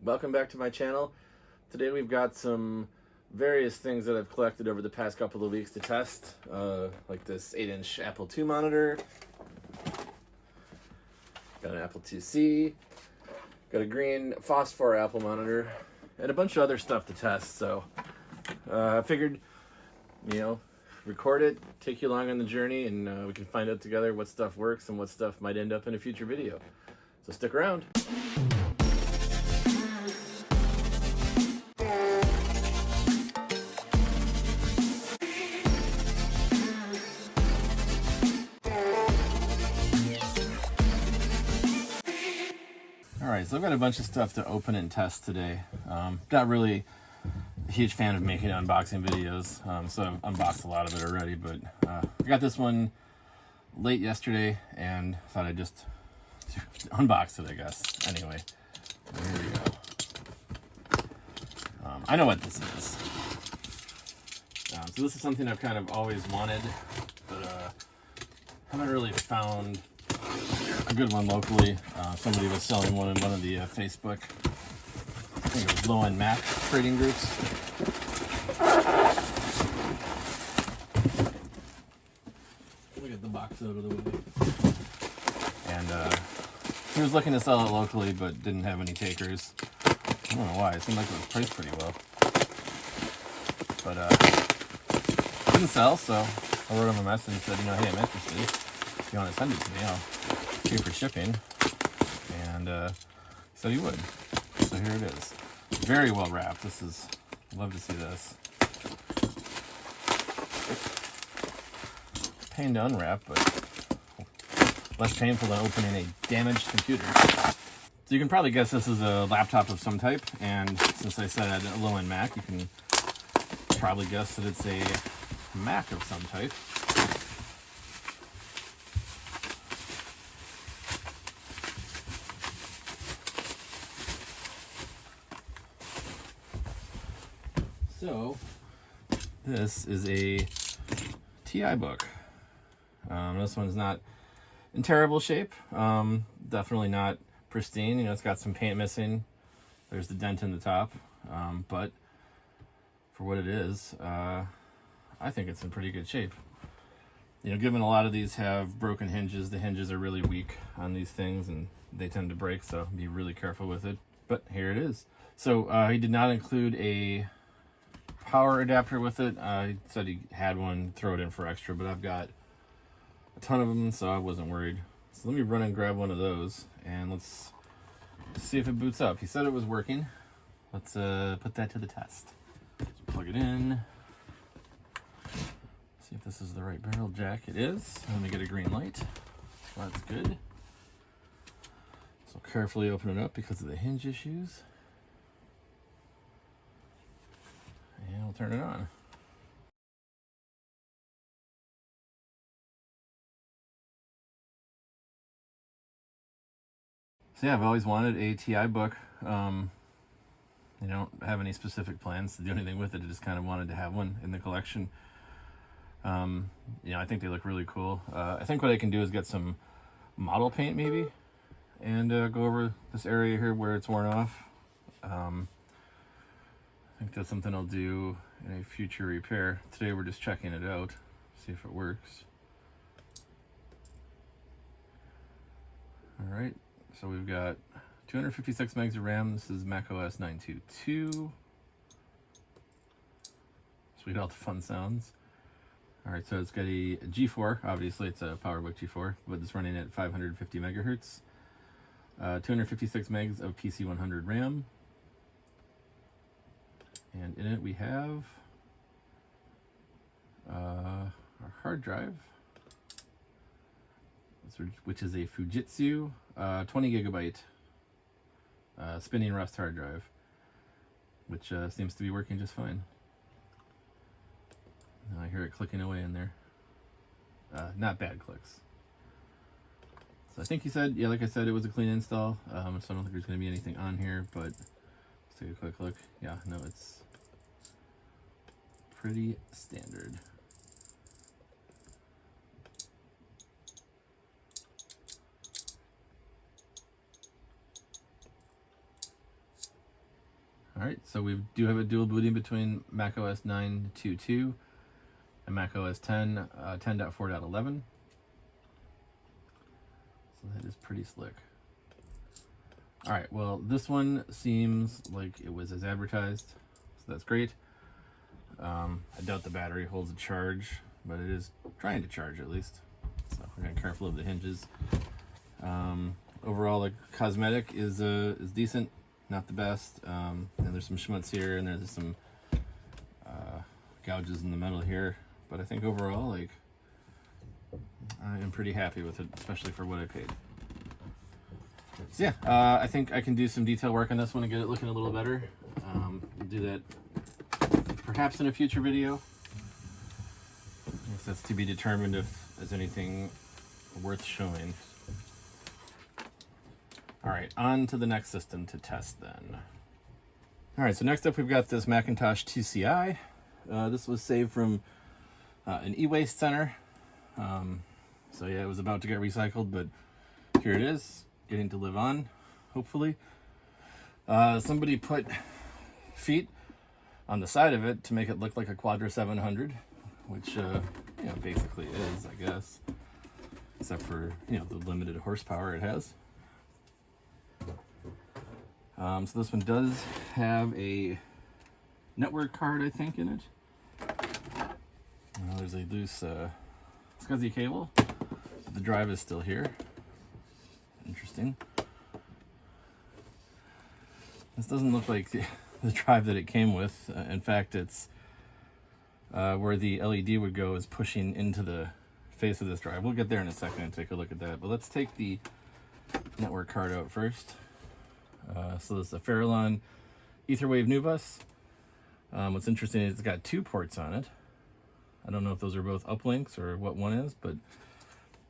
Welcome back to my channel. Today we've got some various things that I've collected over the past couple of weeks to test, like this 8-inch Apple II monitor, got an Apple IIc, got a green phosphor Apple monitor, and a bunch of other stuff to test. So I figured, record it, take you along on the journey, and we can find out together what stuff works and what stuff might end up in a future video. So stick around. Alright, so I've got a bunch of stuff to open and test today. Not really a huge fan of making unboxing videos, so I've unboxed a lot of it already, but I got this one late yesterday and thought I'd just unbox it, I guess. Anyway, here we go. I know what this is. So this is something I've kind of always wanted, but haven't really found a good one locally. Somebody was selling one in one of the Facebook, I think it was Low End Mac trading groups. Look at the box out of the way. And he was looking to sell it locally, but didn't have any takers. I don't know why. It seemed like it was priced pretty well, but didn't sell. So I wrote him a message and said, hey, I'm interested. If you want to send it to me, I'll pay for shipping. And he said he would. So here it is. Very well wrapped. This is, I'd love to see this. Pain to unwrap, but less painful than opening a damaged computer. So you can probably guess this is a laptop of some type, and since I said a low-end Mac, you can probably guess that it's a Mac of some type. So this is a TI book. This one's not in terrible shape. Definitely not pristine. It's got some paint missing. There's the dent in the top. But for what it is, I think it's in pretty good shape. Given a lot of these have broken hinges, the hinges are really weak on these things and they tend to break, so be really careful with it. But here it is. So he did not include a power adapter with it. He said he had one, throw it in for extra, but I've got a ton of them, so I wasn't worried. So let me run and grab one of those and let's see if it boots up. He said it was working. Let's put that to the test. So plug it in. See if this is the right barrel jack. It is. Let me get a green light. That's good. So carefully open it up because of the hinge issues. And we'll turn it on. So yeah, I've always wanted a TI book. I don't have any specific plans to do anything with it. I just kind of wanted to have one in the collection. I think they look really cool. I think what I can do is get some model paint maybe and go over this area here where it's worn off. I think that's something I'll do in a future repair. Today we're just checking it out, see if it works. All right, so we've got 256 megs of RAM. This is macOS 922. Sweet, all the fun sounds. All right, so it's got a G4. Obviously, it's a PowerBook G4, but it's running at 550 megahertz. 256 megs of PC100 RAM. And in it we have our hard drive, which is a Fujitsu 20 gigabyte spinning rust hard drive, which seems to be working just fine. I hear it clicking away in there. Not bad clicks. So I think he said, yeah, like I said, it was a clean install. So I don't think there's going to be anything on here, but let's take a quick look. Yeah, no, it's pretty standard. Alright, so we do have a dual booting between macOS 9.2.2 and macOS 10, 10.4.11. So that is pretty slick. Alright, well, this one seems like it was as advertised, so that's great. I doubt the battery holds a charge, but it is trying to charge at least. So we're gonna be careful of the hinges. Overall, the cosmetic is decent, not the best. And there's some schmutz here, and there's some gouges in the metal here. But I think overall, like, I am pretty happy with it, especially for what I paid. So yeah, I think I can do some detail work on this one and get it looking a little better. We'll do that perhaps in a future video. I guess that's to be determined if there's anything worth showing. Alright, on to the next system to test then. Alright, so next up we've got this Macintosh 2CI. This was saved from an e-waste center. So yeah, it was about to get recycled, but here it is, getting to live on, hopefully. Somebody put feet on the side of it to make it look like a Quadra 700, which basically is, I guess, except for the limited horsepower it has. So this one does have a network card, I think, in it. There's a loose SCSI cable. The drive is still here. Interesting. This doesn't look like the drive that it came with. In fact, it's where the LED would go is pushing into the face of this drive. We'll get there in a second and take a look at that. But let's take the network card out first. So this is a Farallon Etherwave NuBus. What's interesting is it's got 2 ports on it. I don't know if those are both uplinks or what one is, but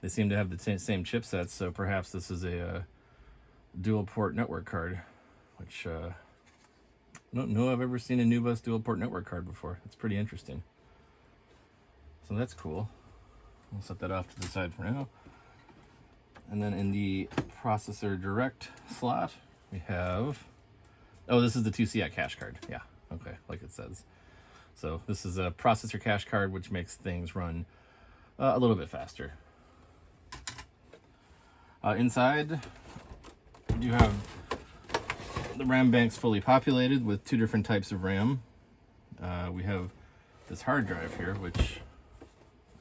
they seem to have the same chipsets, so perhaps this is a dual port network card, which I don't know I've ever seen a NuBus dual port network card before. It's pretty interesting. So that's cool. I'll set that off to the side for now. And then in the processor direct slot, we have, oh, this is the 2CI cache card. Yeah, okay, like it says. So this is a processor cache card, which makes things run a little bit faster. Inside, you have the RAM banks fully populated with 2 different types of RAM. We have this hard drive here, which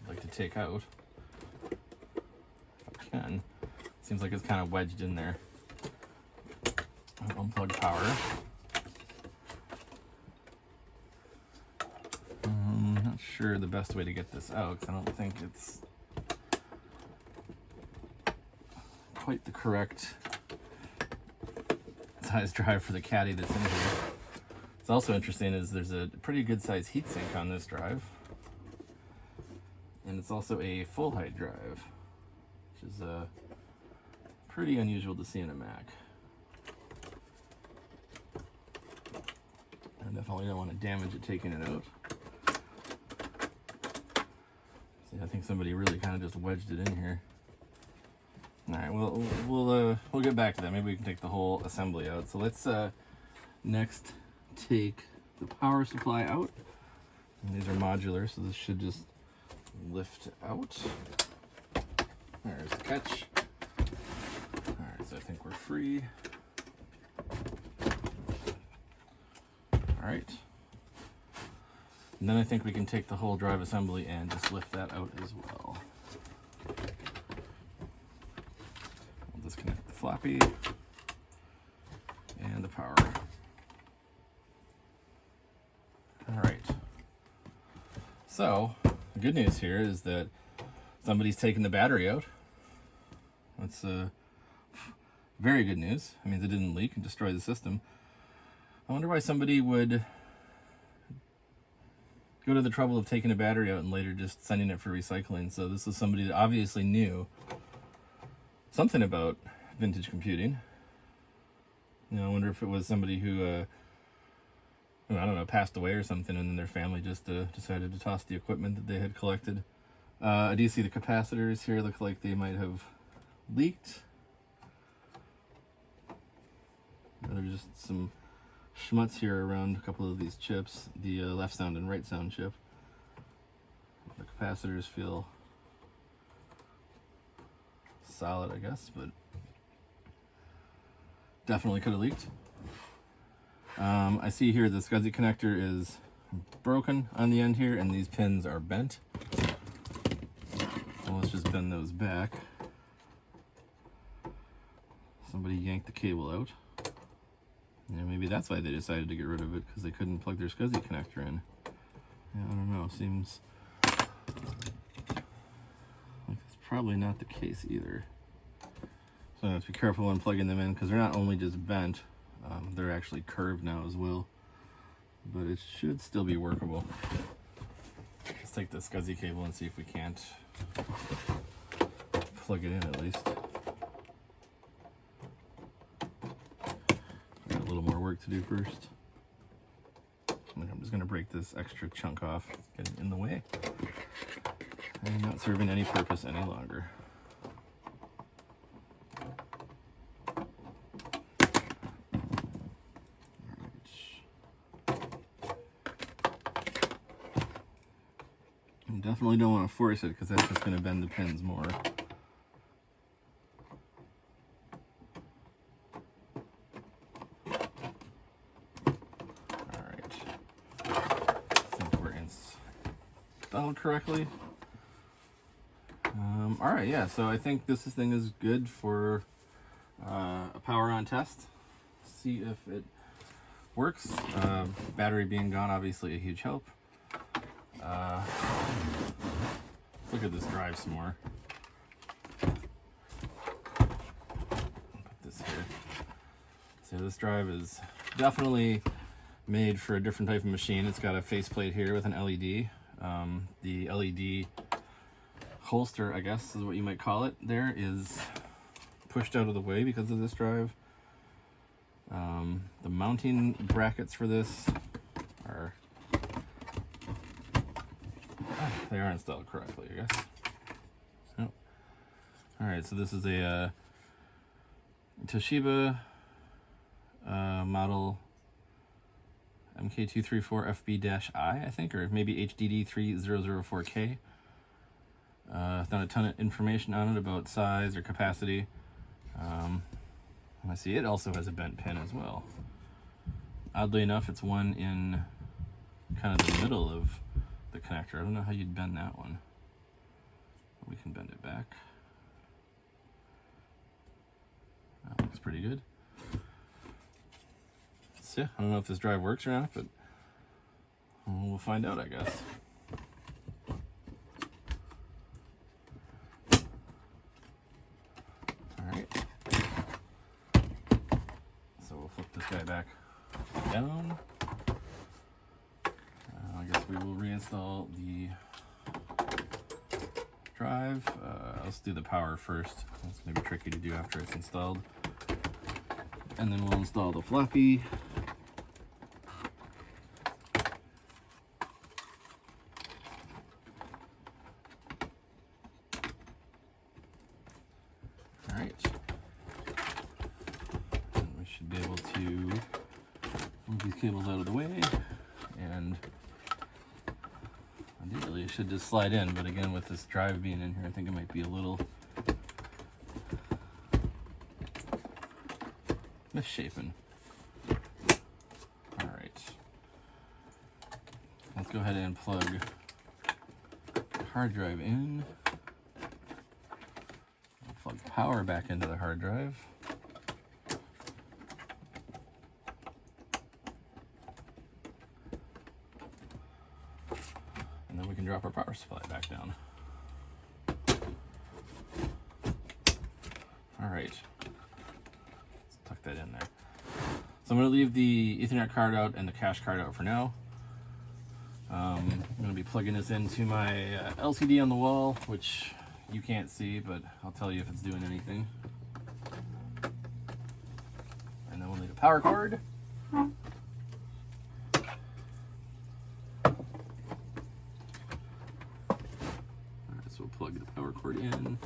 I'd like to take out if I can. Seems like it's kind of wedged in there. Unplug power. Not sure the best way to get this out, because I don't think it's quite the correct size drive for the caddy that's in here. What's also interesting is there's a pretty good size heatsink on this drive, and it's also a full height drive, which is pretty unusual to see in a Mac. I definitely don't want to damage it taking it out. See, I think somebody really kind of just wedged it in here. All right, we'll get back to that. Maybe we can take the whole assembly out. So let's next take the power supply out. And these are modular, so this should just lift out. There's the catch. All right, so I think we're free. All right. And then I think we can take the whole drive assembly and just lift that out as well. We'll disconnect the floppy and the power. All right. So the good news here is that somebody's taken the battery out. That's very good news. It means it didn't leak and destroy the system. I wonder why somebody would go to the trouble of taking a battery out and later just sending it for recycling. So this is somebody that obviously knew something about vintage computing. I wonder if it was somebody who, I don't know, passed away or something, and then their family just decided to toss the equipment that they had collected. I do see the capacitors here look like they might have leaked. There's just some schmutz here around a couple of these chips, the left sound and right sound chip. The capacitors feel solid, I guess, but definitely could have leaked. I see here the SCSI connector is broken on the end here, and these pins are bent. So let's just bend those back. Somebody yanked the cable out. Yeah, maybe that's why they decided to get rid of it, because they couldn't plug their SCSI connector in. Yeah, I don't know. Seems like it's probably not the case either. So I have to be careful when plugging them in, because they're not only just bent, they're actually curved now as well. But it should still be workable. Let's take the SCSI cable and see if we can't plug it in at least. Got a little more work to do first. I'm just going to break this extra chunk off. It's getting in the way and not serving any purpose any longer. Definitely don't want to force it, because that's just going to bend the pins more. Alright. I think we're installed correctly. Alright, yeah, so I think this thing is good for a power on test. See if it works. Battery being gone, obviously a huge help. Let's look at this drive some more. Put this here. So this drive is definitely made for a different type of machine. It's got a faceplate here with an LED. The LED holster, I guess is what you might call it, there is pushed out of the way because of this drive. The mounting brackets for this are they are installed correctly, I guess. Oh. Alright, so this is a Toshiba model MK234FB-I, I think, or maybe HDD3004K. Not a ton of information on it about size or capacity. I see it also has a bent pin as well. Oddly enough, it's one in kind of the middle of the connector. I don't know how you'd bend that one. We can bend it back. That looks pretty good. So yeah, I don't know if this drive works or not, but we'll find out, I guess. Alright. So we'll flip this guy back down. I guess we will reinstall the drive. Let's do the power first. It's going to be tricky to do after it's installed. And then we'll install the floppy. Alright. And we should be able to move these cables out of the way. And ideally it should just slide in, but again, with this drive being in here, I think it might be a little misshapen. Alright. Let's go ahead and plug the hard drive in. Plug power back into the hard drive. And then we can drop our power supply back down. Alright. Let's tuck that in there. So I'm going to leave the Ethernet card out and the cache card out for now. I'm going to be plugging this into my LCD on the wall, which you can't see, but I'll tell you if it's doing anything. And then we'll need a power cord. Alright, so we'll plug the power cord in.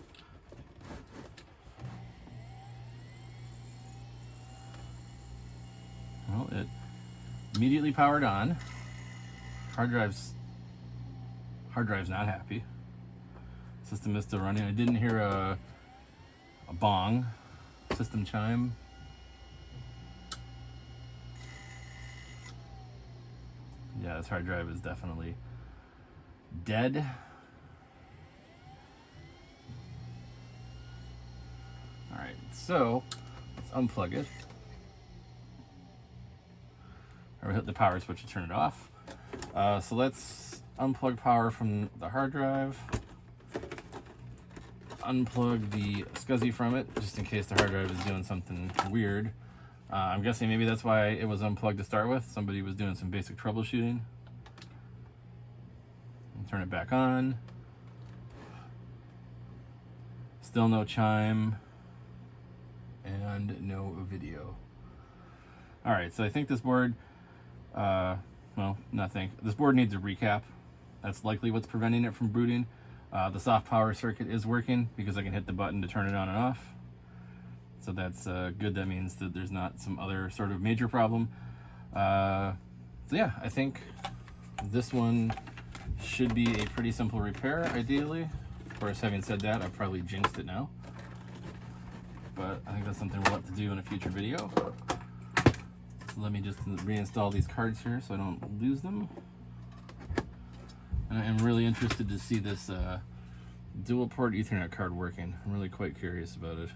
Well, it Immediately powered on. Hard drive's not happy. System is still running. I didn't hear a bong. System chime. Yeah, this hard drive is definitely dead. Alright, so let's unplug it. Or hit the power switch to turn it off. So let's unplug power from the hard drive. Unplug the SCSI from it, just in case the hard drive is doing something weird. I'm guessing maybe that's why it was unplugged to start with. Somebody was doing some basic troubleshooting. Turn it back on. Still no chime. And no video. Alright, so I think this board, this board needs a recap. That's likely what's preventing it from booting. The soft power circuit is working because I can hit the button to turn it on and off. So that's good. That means that there's not some other sort of major problem. So yeah, I think this one should be a pretty simple repair, ideally. Of course, having said that, I've probably jinxed it now. But I think that's something we'll have to do in a future video. So let me just reinstall these cards here so I don't lose them. And I am really interested to see this dual port Ethernet card working. I'm really quite curious about it.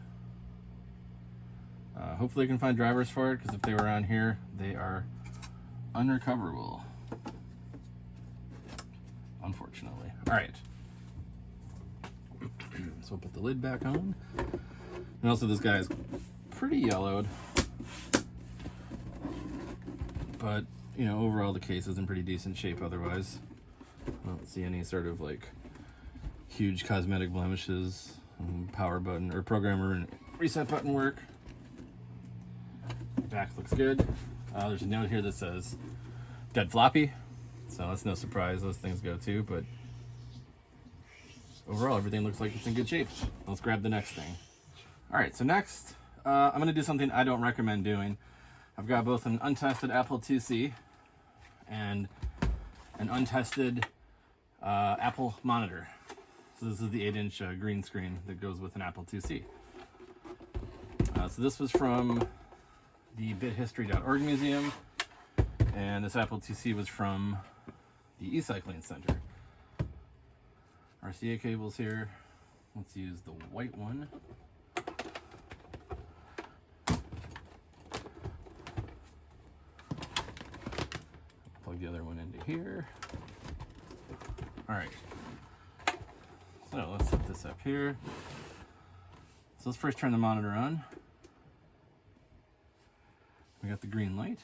Hopefully I can find drivers for it, because if they were on here, they are unrecoverable. Unfortunately. Alright. So we'll put the lid back on. And also this guy is pretty yellowed. But, you know, overall the case is in pretty decent shape otherwise. I don't see any sort of like huge cosmetic blemishes. Power button or programmer and reset button work. Back looks good. There's a note here that says dead floppy, so that's no surprise. Those things go too, but overall everything looks like it's in good shape. Let's grab the next thing. Alright, so next I'm going to do something I don't recommend doing. I've got both an untested Apple IIc and an untested Apple monitor. So this is the 8-inch green screen that goes with an Apple IIc. So this was from the bithistory.org museum, and this Apple IIc was from the eCycling Center. RCA cables here. Let's use the white one. Plug the other one into here. All right. So let's set this up here. So let's first turn the monitor on. We got the green light.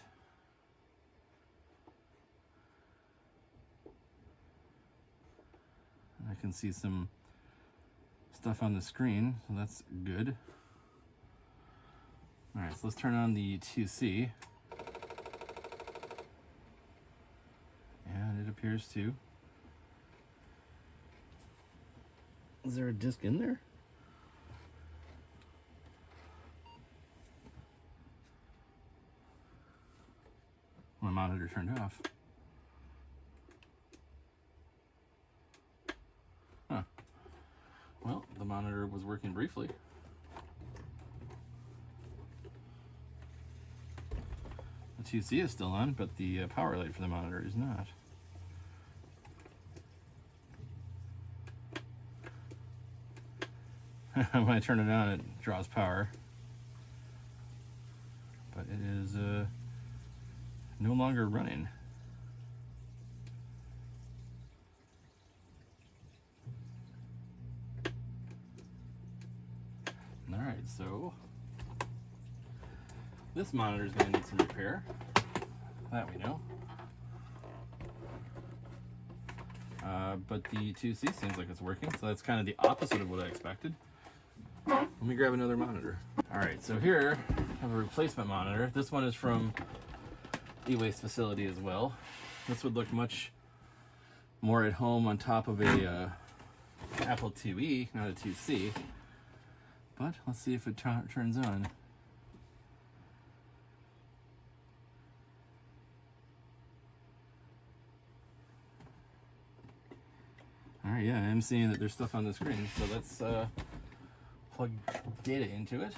I can see some stuff on the screen, so that's good. All right, so let's turn on the IIc. And it appears to. Is there a disc in there? My monitor turned off. Huh. Well, the monitor was working briefly. The IIc is still on, but the power light for the monitor is not. When I turn it on, it draws power. But it is no longer running. All right, so this monitor is going to need some repair. That we know. But the IIc seems like it's working, so that's kind of the opposite of what I expected. Let me grab another monitor. All right, so here I have a replacement monitor. This one is from e-waste facility as well. This would look much more at home on top of a Apple IIe, not a IIc. But let's see if it turns on. right, yeah, I'm seeing that there's stuff on the screen, so let's plug data into it.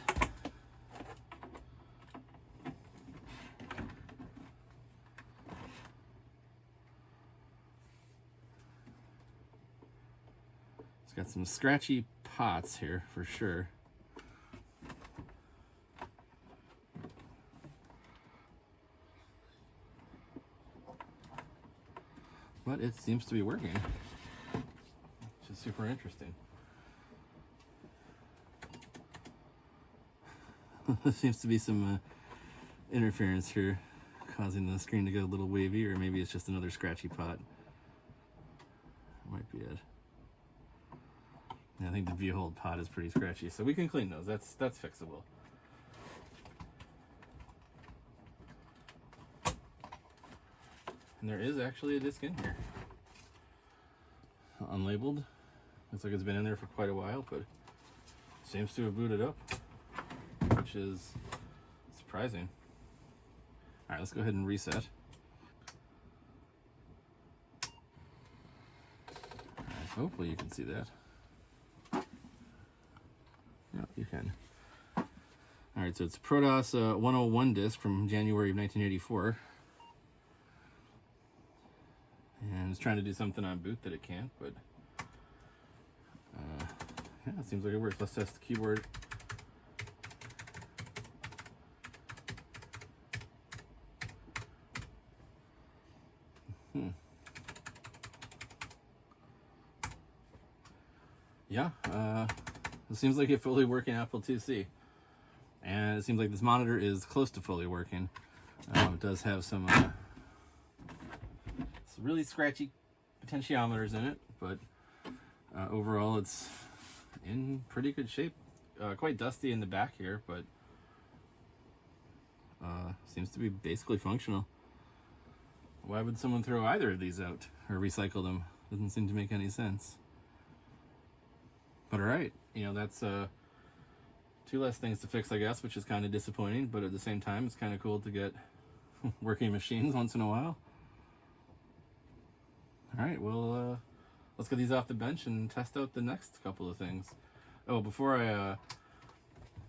It's got some scratchy pots here for sure. But it seems to be working, which is super interesting. There seems to be some interference here, causing the screen to get a little wavy, or maybe it's just another scratchy pot. Might be it. Yeah, I think the view hold pot is pretty scratchy, so we can clean those. That's fixable. And there is actually a disc in here, unlabeled. Looks like it's been in there for quite a while, but seems to have booted up, which is surprising. All right, let's go ahead and reset. All right, so hopefully you can see that. Yeah, you can. All right, so it's a Prodos 101 disc from January of 1984. And it's trying to do something on boot that it can't, but yeah, it seems like it works. Let's test the keyboard. Yeah, it seems like a fully working Apple IIc. And it seems like this monitor is close to fully working. It does have some really scratchy potentiometers in it, but overall it's in pretty good shape. Quite dusty in the back here, but seems to be basically functional. Why would someone throw either of these out or recycle them? Doesn't seem to make any sense. But all right, you know, that's two less things to fix, I guess, which is kind of disappointing, but at the same time it's kind of cool to get working machines once in a while. All right, well, let's get these off the bench and test out the next couple of things. Oh, before I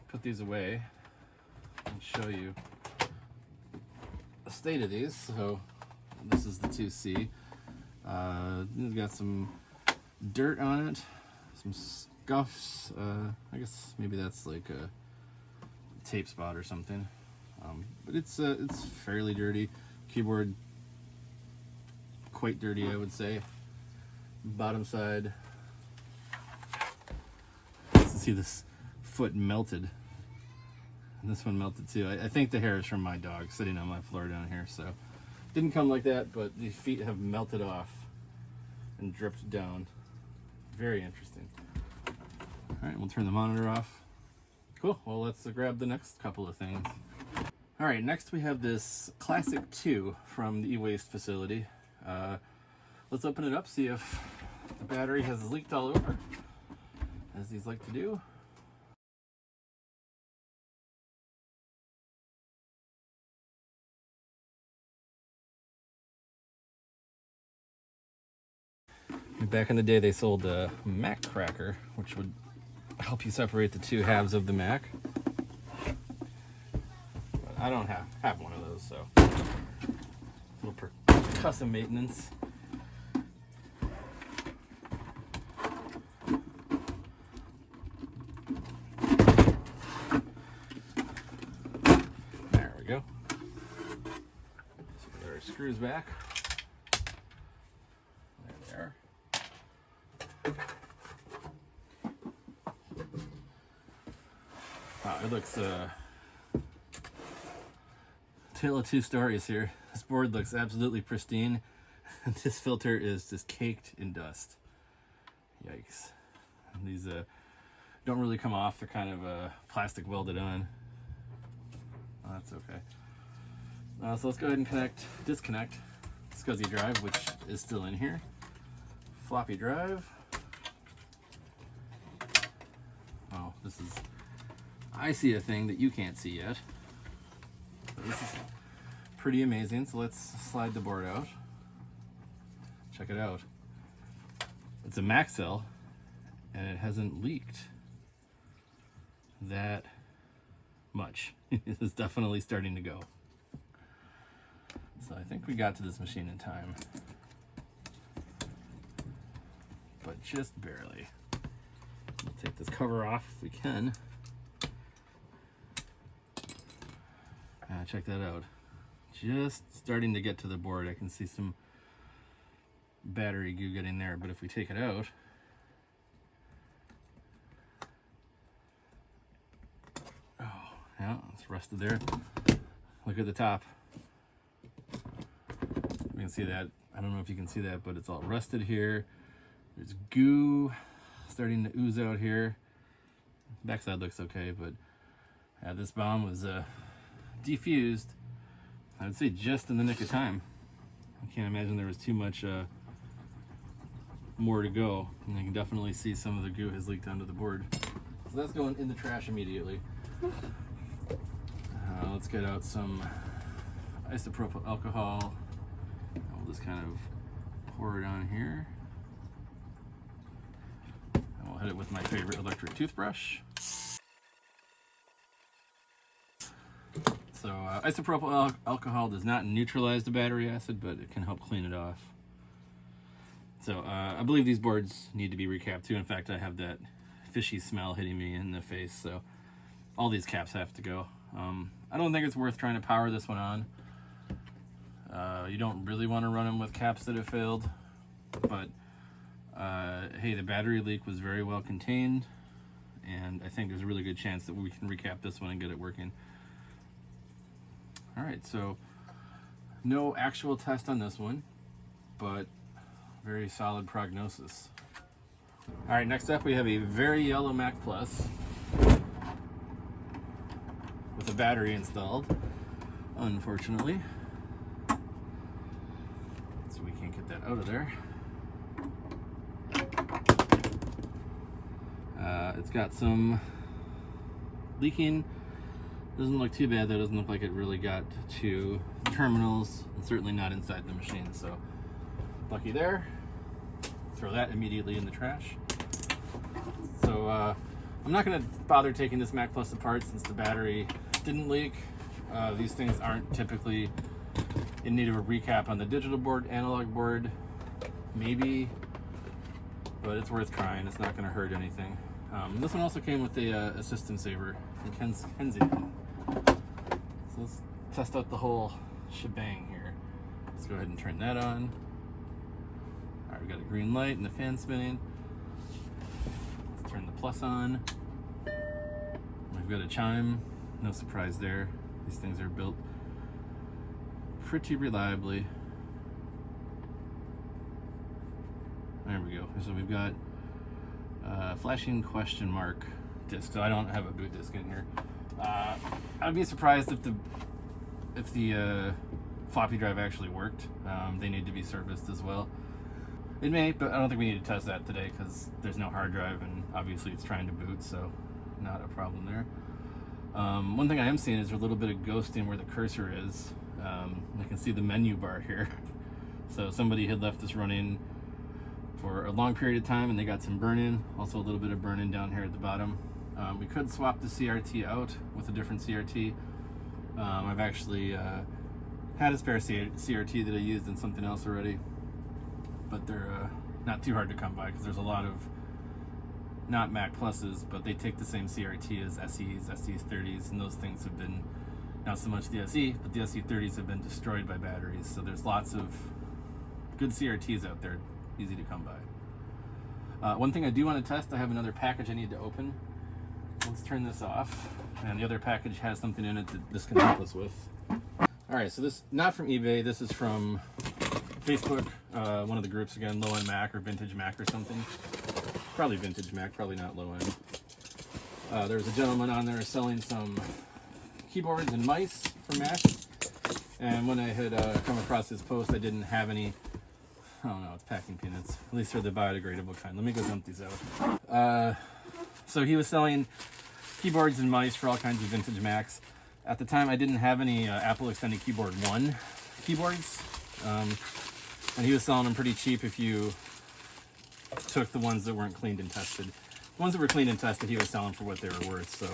put these away, I'll show you the state of these. So this is the 2C. It's got some dirt on it, some scuffs. I guess maybe that's like a tape spot or something. But it's fairly dirty. Keyboard quite dirty, I would say. Bottom side, you can see this foot melted, and this one melted too. I think the hair is from my dog sitting on my floor down here, so didn't come like that, but the feet have melted off and dripped down. Very interesting. All right, we'll turn the monitor off. Cool. Well, let's grab the next couple of things. All right, next we have this Classic 2 from the e-waste facility. Let's open it up, see if the battery has leaked all over, as these like to do. Back in the day, they sold a Mac cracker, which would help you separate the two halves of the Mac. But I don't have one of those, so a little custom maintenance. There we go. So there are screws back. There they are. Wow, it looks tale of two stories here. This board looks absolutely pristine, and this filter is just caked in dust. Yikes. And these don't really come off. They're kind of plastic welded on. Oh, that's okay. So let's go ahead and disconnect SCSI drive, which is still in here. Floppy drive. Oh, I see a thing that you can't see yet. So this is pretty amazing. So let's slide the board out. Check it out. it's a Maxell, and it hasn't leaked that much. It's definitely starting to go. So I think we got to this machine in time, but just barely. We'll take this cover off if we can. Check that out. Just starting to get to the board. I can see some battery goo getting there, but if we take it out, oh yeah, it's rusted there. Look at the top. You can see that. I don't know if you can see that, but it's all rusted here. There's goo starting to ooze out here. Backside looks okay, but this bomb was defused, I would say, just in the nick of time. I can't imagine there was too much more to go, and I can definitely see some of the goo has leaked onto the board. So that's going in the trash immediately. Let's get out some isopropyl alcohol. I'll just kind of pour it on here. And we'll hit it with my favorite electric toothbrush. So isopropyl alcohol does not neutralize the battery acid, but it can help clean it off. So I believe these boards need to be recapped too. In fact, I have that fishy smell hitting me in the face, so all these caps have to go. I don't think it's worth trying to power this one on. You don't really want to run them with caps that have failed, but hey, the battery leak was very well contained, and I think there's a really good chance that we can recap this one and get it working. All right, so no actual test on this one, but very solid prognosis. All right, next up we have a very yellow Mac Plus with a battery installed, unfortunately. So we can't get that out of there. It's got some leaking. Doesn't look too bad. That doesn't look like it really got to the terminals, and certainly not inside the machine. So lucky there. Throw that immediately in the trash. So I'm not going to bother taking this Mac Plus apart since the battery didn't leak. These things aren't typically in need of a recap on the digital board. Analog board, maybe, but it's worth trying. It's not going to hurt anything. This one also came with a system saver from Kensington. So let's test out the whole shebang here. Let's go ahead and turn that on. All right, we got a green light and the fan spinning. Let's turn the plus on. We've got a chime. No surprise there. These things are built pretty reliably. There we go. So we've got flashing question mark disc. So I don't have a boot disc in here. I'd be surprised if the floppy drive actually worked. They need to be serviced as well. It may, but I don't think we need to test that today because there's no hard drive and obviously it's trying to boot, so not a problem there. One thing I am seeing is a little bit of ghosting where the cursor is. I can see the menu bar here. So somebody had left this running for a long period of time and they got some burn-in. Also a little bit of burn-in down here at the bottom. We could swap the CRT out with a different CRT. I've actually had a spare CRT that I used in something else already, but they're not too hard to come by because there's a lot of not Mac Pluses, but they take the same CRT as SEs, SE30s, and those things have been, not so much the SE, but the SE30s have been destroyed by batteries. So there's lots of good CRTs out there, easy to come by. One thing I do want to test, I have another package I need to open. Let's turn this off, and the other package has something in it that this can help us with. All right, so this, not from eBay, this is from Facebook, one of the groups again, Low End Mac or Vintage Mac or something. Probably Vintage Mac, probably not low end. There's a gentleman on there selling some keyboards and mice for Mac, and when I had come across his post, I didn't have any. Oh no, it's packing peanuts. At least they're the biodegradable kind. Let me go dump these out. So he was selling keyboards and mice for all kinds of vintage Macs. At the time, I didn't have any Apple Extended Keyboard 1 keyboards, and he was selling them pretty cheap if you took the ones that weren't cleaned and tested. The ones that were cleaned and tested, he was selling for what they were worth. So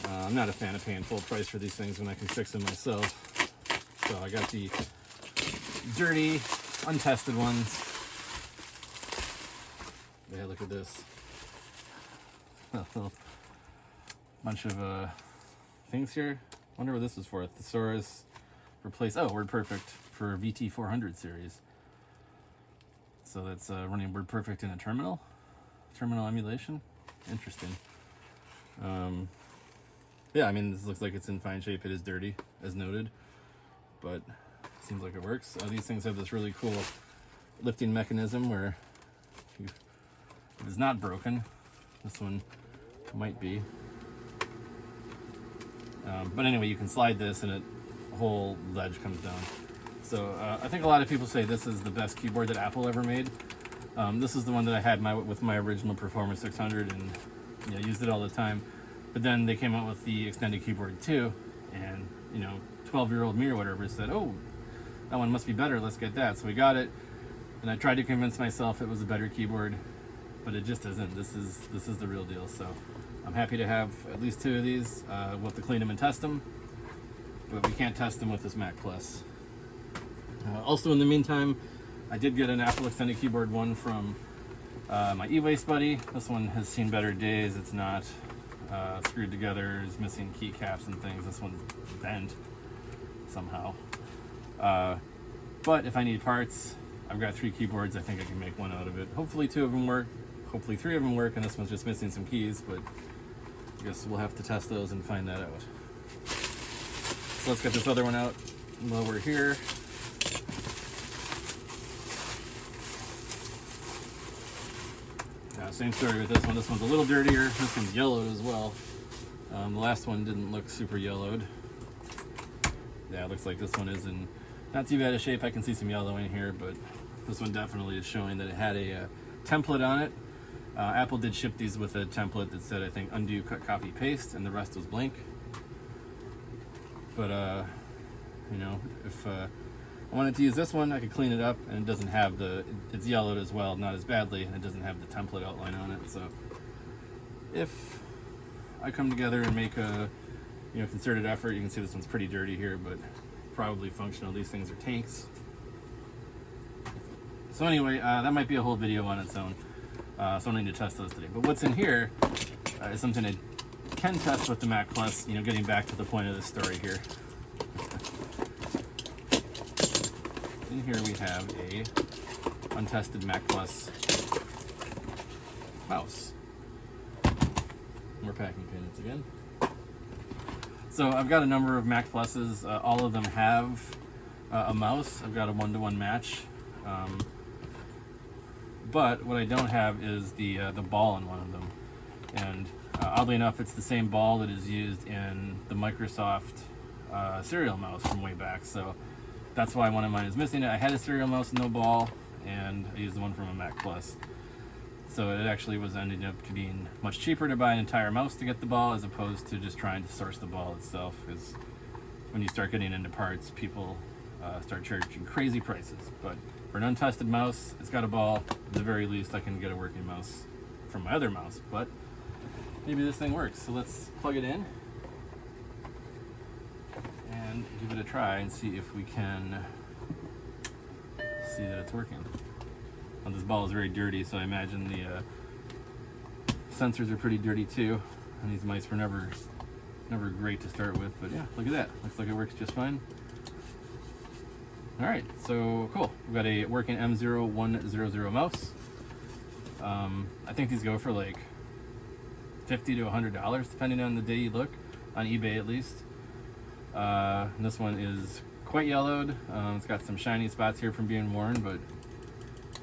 I'm not a fan of paying full price for these things when I can fix them myself. So I got the dirty, untested ones. Yeah, look at this. Bunch of things here. Wonder what this is for. Thesaurus replace. Oh, WordPerfect for VT400 series. So that's running WordPerfect in a terminal emulation. Interesting. Yeah, I mean, this looks like it's in fine shape. It is dirty, as noted, but seems like it works. These things have this really cool lifting mechanism where if it's not broken, this one might be. But anyway, you can slide this and a whole ledge comes down. So I think a lot of people say this is the best keyboard that Apple ever made. This is the one that I had with my original Performance 600 and used it all the time. But then they came out with the extended keyboard too, and 12-year-old me or whatever said, "Oh, that one must be better. Let's get that." So we got it, and I tried to convince myself it was a better keyboard, but it just isn't. This is the real deal. So I'm happy to have at least 2 of these. We'll have to clean them and test them, but we can't test them with this Mac Plus. Also, in the meantime, I did get an Apple Extended Keyboard one from my e-waste buddy. This one has seen better days. It's not screwed together. It's missing keycaps and things. This one's bent somehow. But if I need parts, I've got 3 keyboards. I think I can make one out of it. Hopefully 2 of them work. Hopefully 3 of them work, and this one's just missing some keys, but I guess we'll have to test those and find that out. So let's get this other one out while we're here. Same story with this one. This one's a little dirtier. This one's yellowed as well. The last one didn't look super yellowed. Yeah, it looks like this one is in not too bad a shape. I can see some yellow in here, but this one definitely is showing that it had a template on it. Apple did ship these with a template that said, I think, undo, cut, copy, paste, and the rest was blank. But, if I wanted to use this one, I could clean it up, and it doesn't have it's yellowed as well, not as badly, and it doesn't have the template outline on it. So if I come together and make a concerted effort, you can see this one's pretty dirty here, but probably functional. These things are tanks. So anyway, that might be a whole video on its own. So I don't need to test those today. But what's in here is something I can test with the Mac Plus, getting back to the point of this story here. In here we have a untested Mac Plus mouse. More packing peanuts again. So I've got a number of Mac Pluses. All of them have a mouse. I've got a 1-to-1 match. But what I don't have is the ball in one of them. And oddly enough, it's the same ball that is used in the Microsoft serial mouse from way back. So that's why one of mine is missing it. I had a serial mouse with no ball, and I used the one from a Mac Plus. So it actually was ending up to being much cheaper to buy an entire mouse to get the ball as opposed to just trying to source the ball itself. Because when you start getting into parts, people start charging crazy prices. But for an untested mouse, it's got a ball. At the very least, I can get a working mouse from my other mouse. But maybe this thing works. So let's plug it in and give it a try and see if we can see that it's working. Now, this ball is very dirty, so I imagine the sensors are pretty dirty too. And these mice were never great to start with, but yeah, look at that. Looks like it works just fine. All right, so cool. We've got a working M0100 mouse. I think these go for like $50 to $100, depending on the day you look, on eBay at least. And this one is quite yellowed. It's got some shiny spots here from being worn, but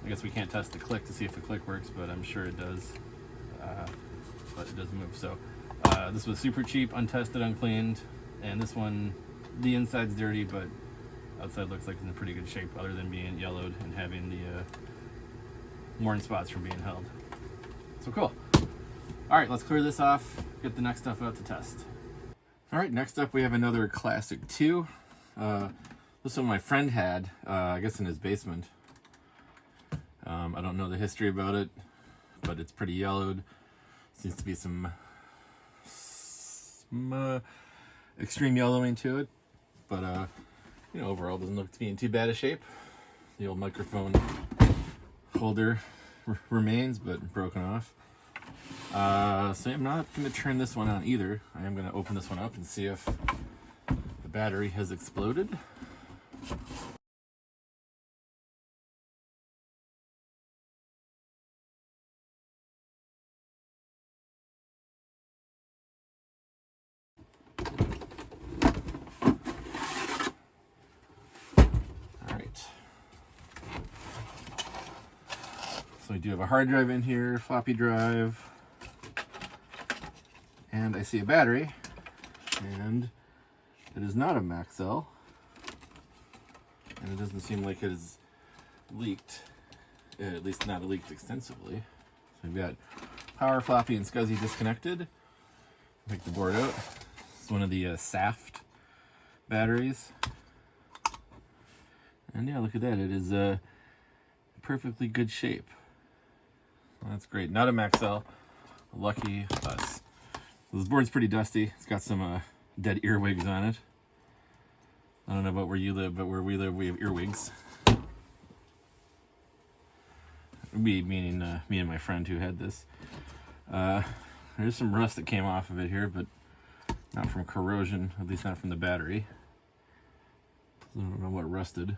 I guess we can't test the click to see if the click works, but I'm sure it does. But it does move. So this was super cheap, untested, uncleaned, and this one, the inside's dirty, but outside looks like it's in pretty good shape, other than being yellowed and having the worn spots from being held. So cool. All right, let's clear this off, get the next stuff out to test. All right, next up we have another Classic 2. This one my friend had, I guess in his basement. I don't know the history about it, but it's pretty yellowed. Seems to be some extreme yellowing to it, but overall doesn't look to be in too bad a shape. The old microphone holder remains, but broken off. So I'm not going to turn this one on either. I am going to open this one up and see if the battery has exploded. So we do have a hard drive in here, floppy drive, and I see a battery, and it is not a Maxell, and it doesn't seem like it is leaked, at least not leaked extensively. So we've got power, floppy, and SCSI disconnected. Take the board out. It's one of the Saft batteries, and yeah, look at that. It is perfectly good shape. Well, that's great. Not a Maxell. Lucky us. This board's pretty dusty. It's got some dead earwigs on it. I don't know about where you live, but where we live, we have earwigs. We, meaning me and my friend who had this. There's some rust that came off of it here, but not from corrosion, at least not from the battery. So I don't know what rusted.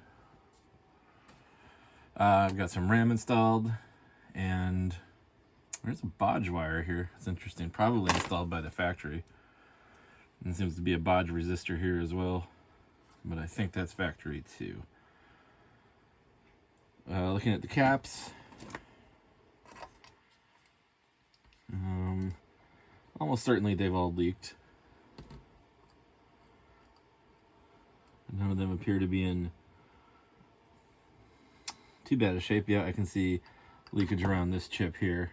I've got some RAM installed, and there's a bodge wire here. It's interesting. Probably installed by the factory. And there seems to be a bodge resistor here as well, but I think that's factory too. Looking at the caps, almost certainly they've all leaked. None of them appear to be in too bad a shape. Yeah, I can see leakage around this chip here.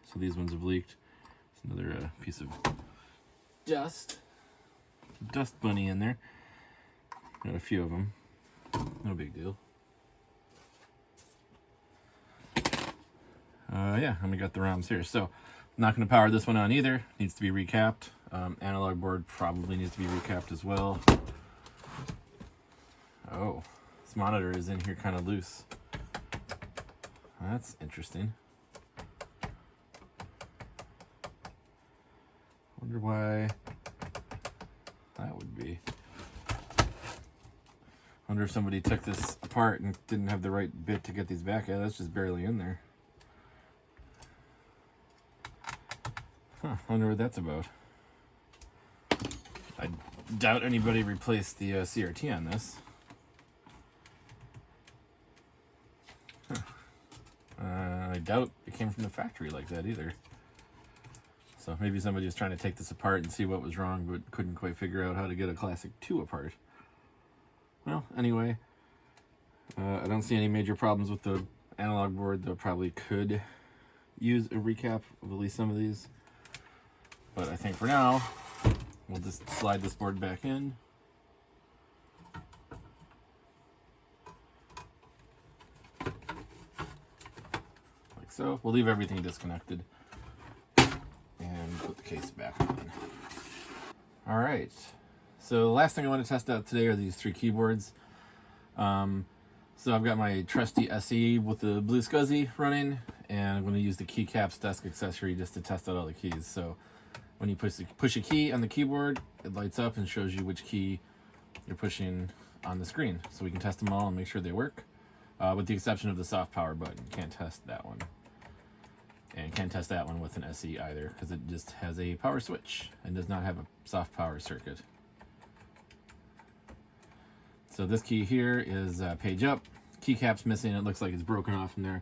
So these ones have leaked. It's another piece of dust bunny in there. Got a few of them. No big deal. Yeah, and we got the ROMs here. So, not going to power this one on either. Needs to be recapped. Analog board probably needs to be recapped as well. Oh, this monitor is in here kind of loose. That's interesting. Wonder why that would be. Wonder if somebody took this apart and didn't have the right bit to get these back. Yeah, that's just barely in there. Huh, wonder what that's about. I doubt anybody replaced the CRT on this. Huh. I doubt it came from the factory like that either. So maybe somebody was trying to take this apart and see what was wrong, but couldn't quite figure out how to get a Classic 2 apart. Well, anyway, I don't see any major problems with the analog board, though probably could use a recap of at least some of these. But I think for now, we'll just slide this board back in. Like so. We'll leave everything disconnected and put the case back on. All right. So the last thing I want to test out today are these 3 keyboards. So I've got my trusty SE with the blue SCSI running, and I'm going to use the keycaps desk accessory just to test out all the keys. So when you push a key on the keyboard, it lights up and shows you which key you're pushing on the screen. So we can test them all and make sure they work, with the exception of the soft power button. Can't test that one. And can't test that one with an SE either, because it just has a power switch and does not have a soft power circuit. So this key here is page up. Keycap's missing. It looks like it's broken off from there.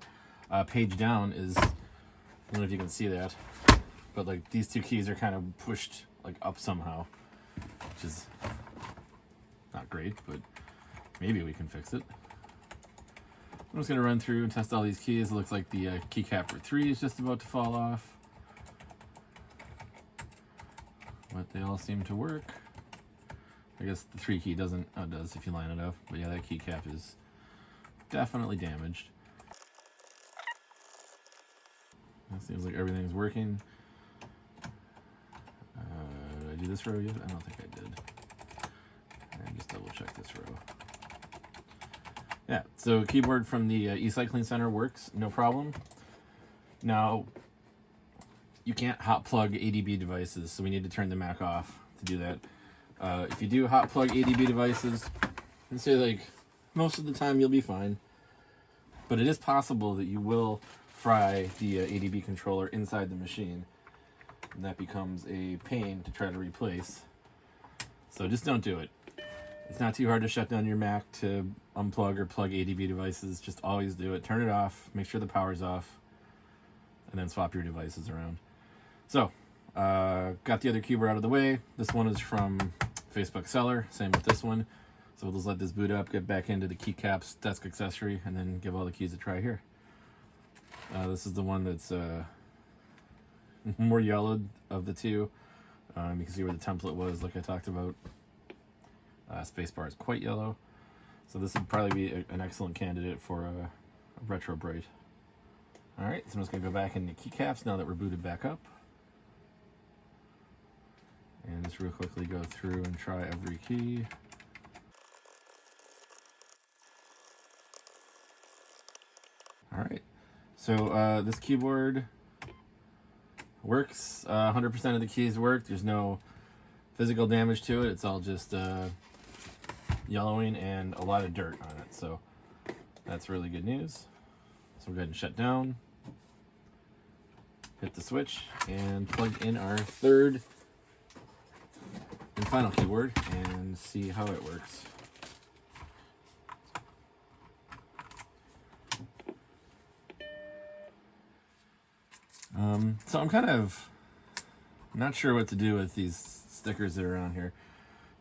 Page down is, I don't know if you can see that, but like these 2 keys are kind of pushed like up somehow, which is not great, but maybe we can fix it. I'm just going to run through and test all these keys. It looks like the keycap for 3 is just about to fall off, but they all seem to work. I guess the 3 key doesn't. Oh, it does if you line it up. But yeah, that keycap is definitely damaged. It seems like everything's working. Did I do this row yet? I don't think I did. And just double check this row. Yeah, so keyboard from the eCycling Center works, no problem. Now, you can't hot plug ADB devices, so we need to turn the Mac off to do that. If you do hot plug ADB devices, I'd say like most of the time you'll be fine. But it is possible that you will fry the ADB controller inside the machine, and that becomes a pain to try to replace. So just don't do it. It's not too hard to shut down your Mac to unplug or plug ADB devices. Just always do it. Turn it off, make sure the power's off, and then swap your devices around. So, got the other keyboard out of the way. This one is from Facebook Seller, same with this one. So we'll just let this boot up, get back into the keycaps desk accessory, and then give all the keys a try here. This is the one that's more yellowed of the two. You can see where the template was, like I talked about. Spacebar is quite yellow. So this would probably be an excellent candidate for a retro bright. Alright, so I'm just going to go back into keycaps now that we're booted back up. And just real quickly go through and try every key. Alright, so this keyboard works. 100% of the keys work. There's no physical damage to it. It's all just yellowing and a lot of dirt on it. So that's really good news. So we'll go ahead and shut down. Hit the switch and plug in our third and final keyboard and see how it works. So I'm kind of not sure what to do with these stickers that are on here.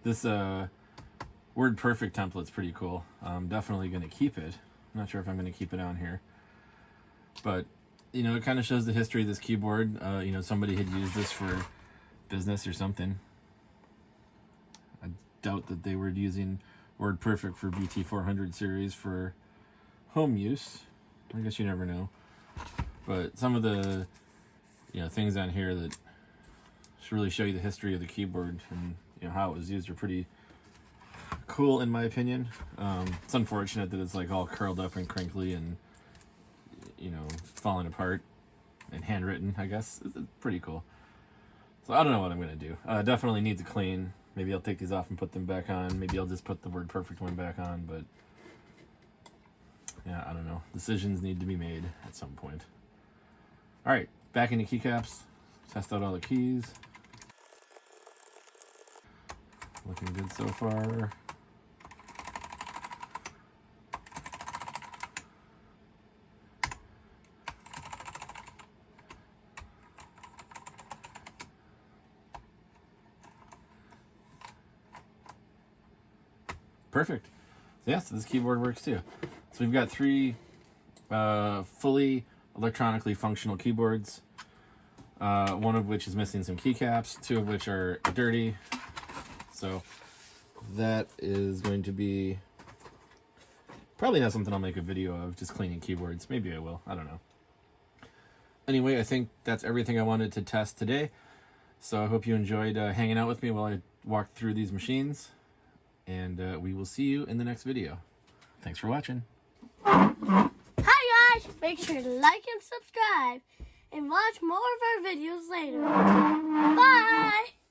This WordPerfect template's pretty cool. I'm definitely going to keep it. I'm not sure if I'm going to keep it on here. But, you know, it kind of shows the history of this keyboard. You know, somebody had used this for business or something. I doubt that they were using WordPerfect for BT400 series for home use. I guess you never know. But some of the, you know, things on here that should really show you the history of the keyboard and, you know, how it was used are pretty cool in my opinion. It's unfortunate that it's like all curled up and crinkly and, you know, falling apart and handwritten, I guess. It's pretty cool. So I don't know what I'm going to do. Definitely needs a clean. Maybe I'll take these off and put them back on. Maybe I'll just put the WordPerfect one back on, but yeah, I don't know. Decisions need to be made at some point. All right, back into keycaps. Test out all the keys. Looking good so far. Perfect. Yeah, so this keyboard works too. So we've got three fully electronically functional keyboards, one of which is missing some keycaps, two of which are dirty. So that is going to be probably not something I'll make a video of, just cleaning keyboards. Maybe I will. I don't know. Anyway, I think that's everything I wanted to test today. So I hope you enjoyed hanging out with me while I walked through these machines. And we will see you in the next video. Thanks for watching. Hi guys! Make sure to like and subscribe and watch more of our videos later. Bye!